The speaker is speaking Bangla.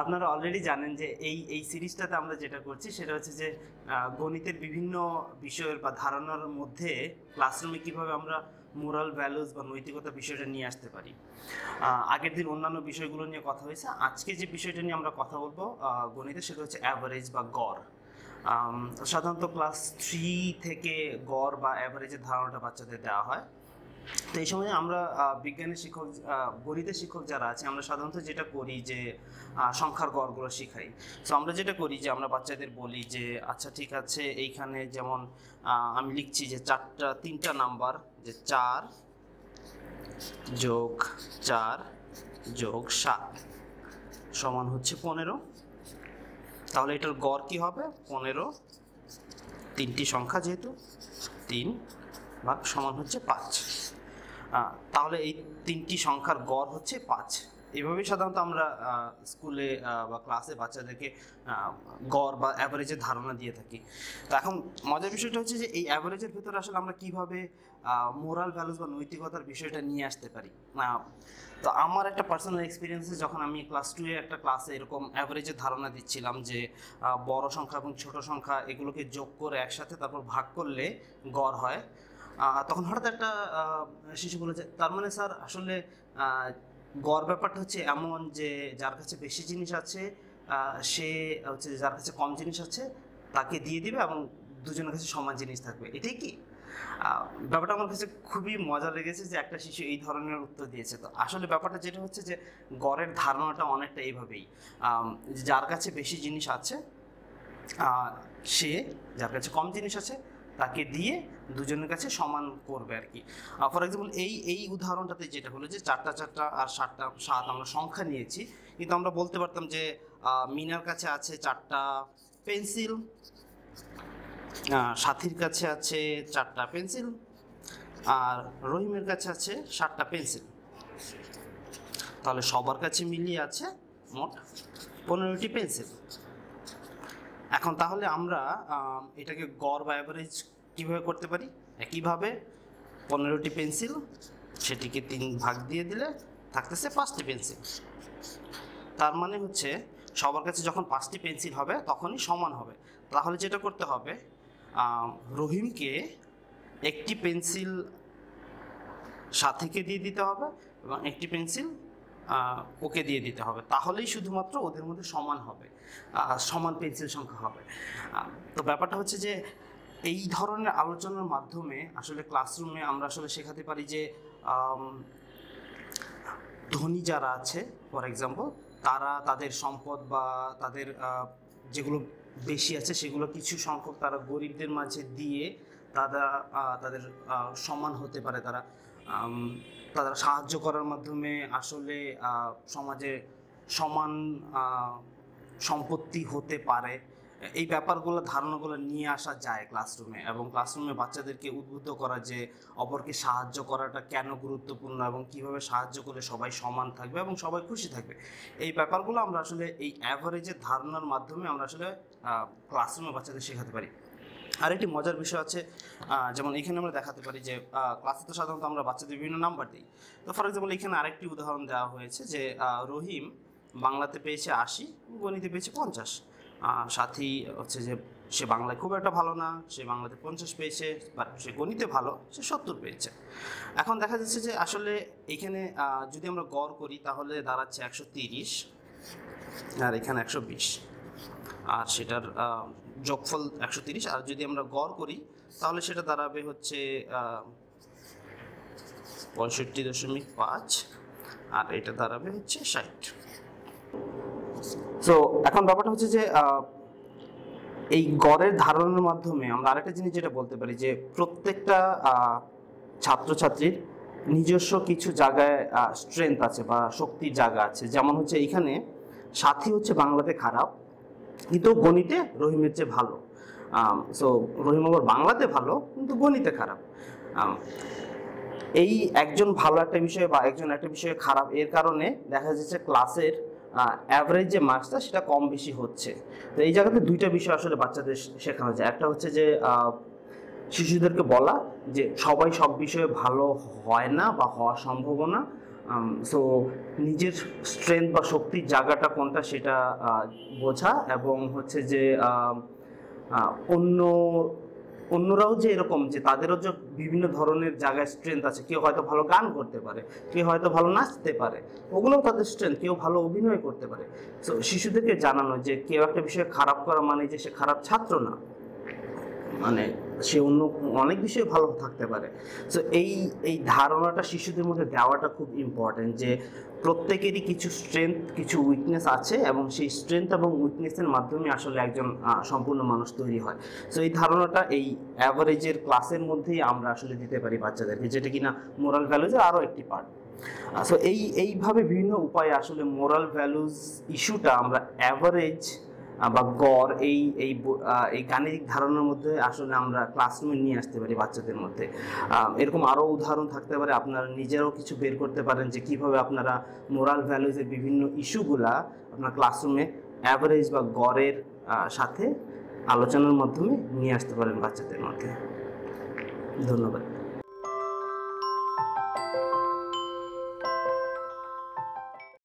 আপনারা অলরেডি জানেন যে এই সিরিজটাতে আমরা যেটা করছি সেটা হচ্ছে যে গণিতের বিভিন্ন বিষয়ের বা ধারণার মধ্যে ক্লাসরুমে কিভাবে আমরা মোরাল ভ্যালুস বা নৈতিকতা বিষয়টা নিয়ে আসতে পারি। আগের দিন অন্যান্য বিষয়গুলো নিয়ে কথা হয়েছে। আজকে যে বিষয়টা নিয়ে আমরা কথা বলবো গণিতে, সেটা হচ্ছে অ্যাভারেজ বা গড়। সাধারণত ক্লাস 3 থেকে গড় বা অ্যাভারেজের ধারণাটা বাচ্চাদের দেওয়া হয়। তো এই সময় আমরা বিজ্ঞানের শিক্ষক, গণিতের শিক্ষক যারা আছে, আমরা সাধারণত যেটা করি যে সংখ্যার গড়গুলো শিখাই। সো আমরা যেটা করি যে আমরা বাচ্চাদের বলি যে আচ্ছা ঠিক আছে, এইখানে যেমন আমি লিখছি যে তিনটা নাম্বার, যে 4 যোগ 4 যোগ 7 সমান হচ্ছে 15। তাহলে এটার গড় কি হবে? 15। তিনটি সংখ্যা যেহেতু 3 ভাগ সমান হচ্ছে 5। তাহলে এই তিনটি সংখ্যার গড় হচ্ছে 5। এভাবেই সাধারণত আমরা স্কুলে বা ক্লাসে বাচ্চাদেরকে গড় বা অ্যাভারেজের ধারণা দিয়ে থাকি। তো এখন মজার বিষয়টা হচ্ছে যে এই অ্যাভারেজের ভিতরে আসলে আমরা কীভাবে মোরাল ভ্যালুস বা নৈতিকতার বিষয়টা নিয়ে আসতে পারি। তো আমার একটা পার্সোনাল এক্সপিরিয়েন্সে, যখন আমি ক্লাস 2 একটা ক্লাসে এরকম অ্যাভারেজের ধারণা দিচ্ছিলাম যে বড় সংখ্যা এবং ছোট সংখ্যা এগুলোকে যোগ করে একসাথে তারপর ভাগ করলে গড় হয়, তখন হঠাৎ একটা শিশু বলেছে, তার মানে স্যার আসলে গড় ব্যাপারটা হচ্ছে এমন যে যার কাছে বেশি জিনিস আছে সে হচ্ছে, যার কাছে কম জিনিস আছে তাকে দিয়ে দিবে এবং দুজনের কাছে সমান জিনিস থাকবে, এটাই কি? ব্যাপারটা আমার কাছে খুবই মজা লেগেছে যে একটা শিশু এই ধরনের উত্তর দিয়েছে। তো আসলে ব্যাপারটা যেটা হচ্ছে যে গড়ের ধারণাটা অনেকটা এইভাবেই, যার কাছে বেশি জিনিস আছে সে যার কাছে কম জিনিস আছে তাকে দিয়ে দুজনের কাছে সমান করবে আর কি। ফর এক্সাম্পল এই উদাহরণটাতে যেটা হলো যে 4টা 4টা আর 7টা 7 আমরা সংখ্যা নিয়েছি, কিন্তু আমরা বলতে পারতাম যে মিনার কাছে আছে 4টা পেন্সিল, সাথীর কাছে আছে 4টা পেন্সিল, আর রহিমের কাছে আছে 7টা পেন্সিল। তাহলে সবার কাছে মিলিয়ে আছে মোট 15টি পেন্সিল। এখন তাহলে আমরা এটাকে গড় বা অ্যাভারেজ কীভাবে করতে পারি? একইভাবে 15টি পেন্সিল, সেটিকে 3 ভাগ দিয়ে দিলে থাকতেছে 5টি পেন্সিল। তার মানে হচ্ছে সবার কাছে যখন 5টি পেন্সিল হবে তখনই সমান হবে। তাহলে যেটা করতে হবে, রহিমকে একটি পেন্সিল সাথীকে দিয়ে দিতে হবে এবং একটি পেন্সিল ওকে দিয়ে দিতে হবে, তাহলেই শুধুমাত্র ওদের মধ্যে সমান হবে, সমান পেন্সিল সংখ্যা হবে। তো ব্যাপারটা হচ্ছে যে এই ধরনের আলোচনার মাধ্যমে আসলে ক্লাসরুমে আমরা আসলে শেখাতে পারি যে ধনী যারা আছে ফর এক্সাম্পল, তারা তাদের সম্পদ বা তাদের যেগুলো বেশি আছে সেগুলো কিছু সংখ্যক তারা গরিবদের মাঝে দিয়ে তারা তাদের সমান হতে পারে, তারা তারা সাহায্য করার মাধ্যমে আসলে সমাজে সমান সম্পত্তি হতে পারে। এই ব্যাপারগুলো, ধারণাগুলো নিয়ে আসা যায় ক্লাসরুমে, এবং ক্লাসরুমে বাচ্চাদেরকে উদ্বুদ্ধ করা যে অপরকে সাহায্য করাটা কেন গুরুত্বপূর্ণ এবং কীভাবে সাহায্য করলে সবাই সমান থাকবে এবং সবাই খুশি থাকবে। এই ব্যাপারগুলো আমরা আসলে এই অ্যাভারেজের ধারণার মাধ্যমে আমরা আসলে ক্লাসরুমে বাচ্চাদের শেখাতে পারি। আরেকটি মজার বিষয় আছে, যেমন এখানে আমরা দেখাতে পারি যে ক্লাসে তো সাধারণত আমরা বাচ্চাদের বিভিন্ন নাম্বার দিই। তো ফর এক্সাম্পল এখানে আরেকটি উদাহরণ দেওয়া হয়েছে যে রহিম বাংলাতে পেয়েছে 80, গণিতে পেয়েছে 50। সাথী হচ্ছে যে সে বাংলায় খুব একটা ভালো না, সে বাংলাতে 50 পেয়েছে, বাট সে গণিতে ভালো, সে 70 পেয়েছে। এখন দেখা যাচ্ছে যে আসলে এখানে যদি আমরা গড় করি তাহলে দাঁড়াচ্ছে 130 আর এখানে 120, আর সেটার যোগফল 130। আর যদি আমরা গড় করি তাহলে সেটা দাঁড়াবে হচ্ছে 65.5, আর এটা দাঁড়াবে হচ্ছে 60। সো এখন ব্যাপারটা হচ্ছে যে এই গড়ের ধারণার মাধ্যমে আমরা আরেকটা জিনিস যেটা বলতে পারি যে প্রত্যেকটা ছাত্রছাত্রীর নিজস্ব কিছু জায়গায় স্ট্রেংথ আছে বা শক্তির জায়গা আছে। যেমন হচ্ছে এইখানে সাথী হচ্ছে বাংলাতে খারাপ, কিন্তু গণিতে রহিমের চেয়ে ভালো। সো রহিম আবার বাংলাতে ভালো কিন্তু গণিতে খারাপ। এই একজন ভালো একটা বিষয়ে বা একজন একটা বিষয়ে খারাপ, এর কারণে দেখা যাচ্ছে ক্লাসের অ্যাভারেজ যে মার্কসটা সেটা কম বেশি হচ্ছে। তো এই জায়গাতে দুইটা বিষয় আসলে বাচ্চাদের শেখানো যায়। একটা হচ্ছে যে শিশুদেরকে বলা যে সবাই সব বিষয়ে ভালো হয় না বা হওয়া সম্ভব না, সো নিজের স্ট্রেংথ বা শক্তির জায়গাটা কোনটা সেটা বোঝা, এবং হচ্ছে যে অন্যরাও যে এরকম যে তাদেরও যে বিভিন্ন ধরনের জায়গায় স্ট্রেংথ আছে, কেউ হয়তো ভালো গান করতে পারে, কেউ হয়তো ভালো নাচতে পারে, ওগুলোও তাদের স্ট্রেংথ, কেউ ভালো অভিনয় করতে পারে। সো শিশুদেরকে জানানো যে কেউ একটা বিষয়ে খারাপ করা মানে যে সে খারাপ ছাত্র না, মানে সে অন্য অনেক বিষয়ে ভালো থাকতে পারে। সো এই ধারণাটা শিশুদের মধ্যে দেওয়াটা খুব ইম্পর্টেন্ট যে প্রত্যেকেরই কিছু স্ট্রেংথ কিছু উইকনেস আছে, এবং সেই স্ট্রেংথ এবং উইকনেসের মাধ্যমে আসলে একজন সম্পূর্ণ মানুষ তৈরি হয়। সো এই ধারণাটা এই অ্যাভারেজের ক্লাসের মধ্যেই আমরা আসলে দিতে পারি বাচ্চাদেরকে, যেটা কিনা মোরাল ভ্যালুজের আরও একটি পার্ট। সো এইভাবে বিভিন্ন উপায়ে আসলে মোরাল ভ্যালুজ ইস্যুটা আমরা অ্যাভারেজ বা গড় এই গাণিতিক ধারণার মধ্যে আসলে আমরা ক্লাসরুমে নিয়ে আসতে পারি বাচ্চাদের মধ্যে। এরকম আরও উদাহরণ থাকতে পারে, আপনারা নিজেরাও কিছু বের করতে পারেন যে কীভাবে আপনারা মোরাল ভ্যালুজের বিভিন্ন ইস্যুগুলা আপনার ক্লাসরুমে অ্যাভারেজ বা গড়ের সাথে আলোচনার মাধ্যমে নিয়ে আসতে পারেন বাচ্চাদের মধ্যে। ধন্যবাদ।